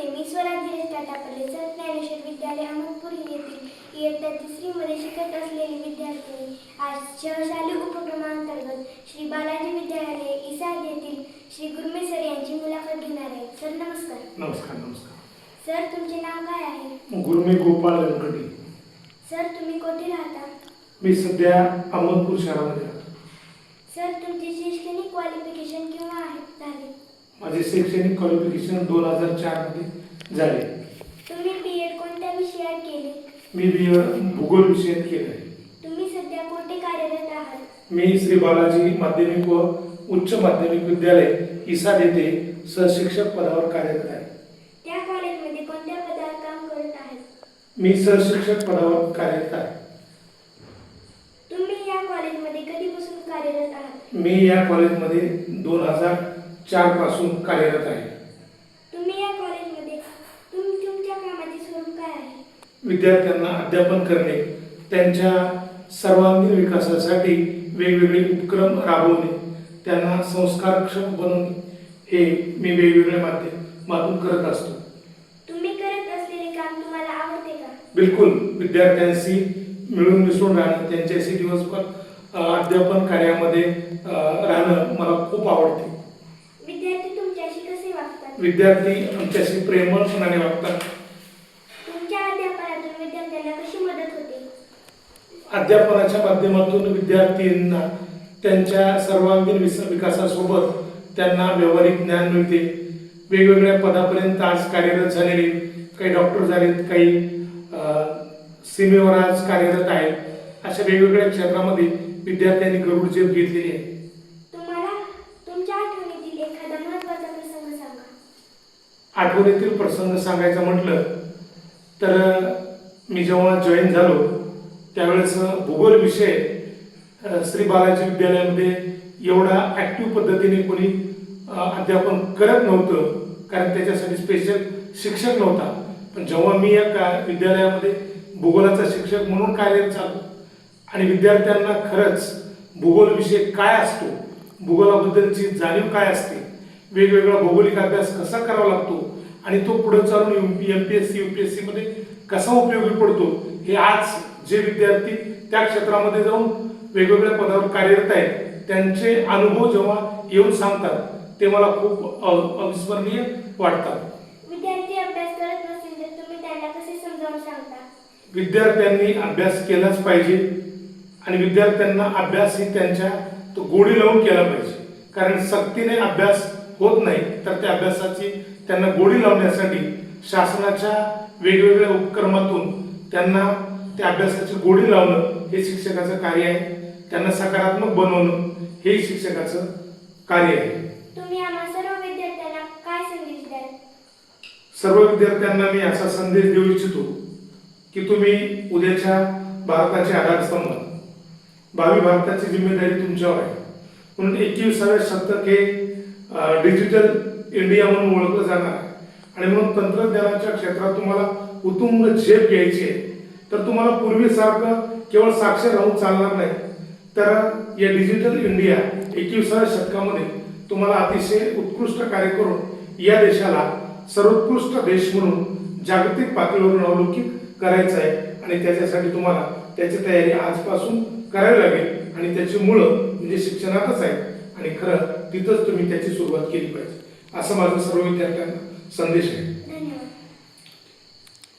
नमस्ते, मी स्वरा धीरज टाटापल्ले, संत ज्ञानेश्वर विद्यालय अहमदपूर येथील इयत्ता 3री मध्ये शिकत असलेली विद्यार्थिनी आज शहशाली उपक्रमांतर्गत श्री बालाजी विद्यालय इसाद येथील श्री गुरमे सर यांची मुलाखत घेणार आहे. सर नमस्कार. नमस्कार. नमस्कार. सर तुमचे नाव काय आहे? गुरमे गोपाळ व्यंकटे. सर तुम्ही कोठे राहता? मी सध्या अहमदपूर शहरामध्ये राहतो. सर तुमचे शैक्षणिक क्वालिफिकेशन केव्हा झाले? माझे शैक्षणिक क्वालिफिकेशन 2004 मध्ये झाले. तुम्ही B.Ed कोणत्या विषयात केले? मी भूगोल विषयात केले आहे. तुम्ही सध्या कोठे कार्यरत आहात? मी श्री बालाजी माध्यमिक व उच्च माध्यमिक विद्यालय इसाद येथे सहशिक्षक पदावर कार्यरत आहे. त्या कॉलेजमध्ये कोणत्या पदावर काम करत आहेत? मी सहशिक्षक पदावर कार्यरत आहे. तुम्ही या कॉलेजमध्ये कधीपासून कार्यरत आहात? मी या कॉलेजमध्ये 2004 पासून कार्यरत आहे. तुम्ही या कॉलेजमध्ये तुमच्या कामाचे स्वरूप काय आहे? विद्यार्थ्यांना अध्यापन करणे, त्यांच्या सर्वांगीण विकासासाठी वेगवेगळे उपक्रम राबवणे, त्यांना संस्कारक्षम बनवणे हे मी वेगवेगळ्या माध्यमातून करत असतो. तुम्ही करत असलेले काम तुम्हाला आवडते का? बिलकुल. विद्यार्थ्यांशी मिळून मिसळून राहणं, त्यांच्याशी दिवसभर अध्यापन कार्यामध्ये राहणं मला खूप आवडते. विद्यार्थी तुमच्याशी कसे वागतात? विद्यार्थी आमच्याशी प्रेमळपणाने वागतात. तुमच्या अध्यापनातून विद्यार्थ्यांना कशी मदत होते? अध्यापनाच्या माध्यमातून विद्यार्थ्यांना त्यांच्या सर्वांगीण विकासासोबत त्यांना व्यावहारिक ज्ञान मिळते. वेगवेगळ्या पदापर्यंत आज कार्यरत झालेले काही डॉक्टर झालेत, काही सीमेवर आज कार्यरत आहेत. अशा वेगवेगळ्या क्षेत्रामध्ये विद्यार्थ्यांनी गरुड झेप घेतलेली आहे. तुम्हाला तुमच्या आठवणीतील एखादा महत्त्वाचा प्रसंग सांगा. आठवणीतील प्रसंग सांगायचा म्हटलं तर मी जेव्हा जॉईन झालो त्यावेळेस भूगोल विषय श्री बालाजी विद्यालयामध्ये एवढा ॲक्टिव्ह पद्धतीने कोणी अध्यापन करत नव्हतं, कारण त्याच्यासाठी स्पेशल शिक्षक नव्हता. पण जेव्हा मी या विद्यालयामध्ये भूगोलाचा शिक्षक म्हणून कार्यरत झालो आणि विद्यार्थ्यांना खरंच भूगोल विषय काय असतो, भूगोलाबद्दलची जाणीव काय असते, वेगवेगळा भौगोलिक अभ्यास कसा करावा लागतो आणि तो पुढे चालून MPSC UPSC मध्ये कसा उपयोगी पडतो, हे आज जे विद्यार्थी त्या क्षेत्रामध्ये जाऊन वेगवेगळ्या पदावर कार्यरत आहेत त्यांचे अनुभव जेव्हा येऊन सांगतात ते मला खूप अविस्मरणीय वाटतात. विद्यार्थी अभ्यास करत नसेल तर तुम्ही त्यांना कसे समजावून सांगता? विद्यार्थ्यांनी अभ्यास केलाच पाहिजे आणि विद्यार्थ्यांना अभ्यास ही त्यांच्या तो गोडी लावून केला पाहिजे, कारण सक्तीने अभ्यास होत नाही. तर त्या अभ्यासाची त्यांना गोडी लावण्यासाठी शासनाच्या वेगवेगळ्या उपक्रमातून त्यांना त्या अभ्यासाची गोडी लावणं हे शिक्षकाचं कार्य आहे. त्यांना सकारात्मक बनवणं हे शिक्षकाचं कार्य आहे. तुम्ही आम्हा सर्व विद्यार्थ्यांना काय संदेश द्याल? सर्व विद्यार्थ्यांना मी असा संदेश देऊ इच्छितो की तुम्ही उद्याच्या भारताचे आधारस्तंभ, भावी भारताची जिम्मेदारी तुमच्यावर आहे. म्हणून 21व्या शतक हे डिजिटल इंडिया म्हणून ओळखलं जाणार आहे आणि म्हणून तंत्रज्ञानाच्या क्षेत्रात तुम्हाला उत्तुंग झेप घ्यायची आहे. तर तुम्हाला पूर्वीसारखं केवळ साक्षर राहून चालणार नाही, तर या डिजिटल इंडिया 21व्या शतकामध्ये तुम्हाला अतिशय उत्कृष्ट कार्य करून या देशाला सर्वोत्कृष्ट देश म्हणून जागतिक पातळीवर अवलोकित करायचं आहे. आणि त्याच्यासाठी तुम्हाला त्याची तयारी आजपासून करावी लागेल आणि त्याची मुळं म्हणजे शिक्षणातच आहे आणि खरं तिथंच तुम्ही त्याची सुरुवात केली पाहिजे, असं माझा सर्व विद्यार्थ्यांना संदेश आहे.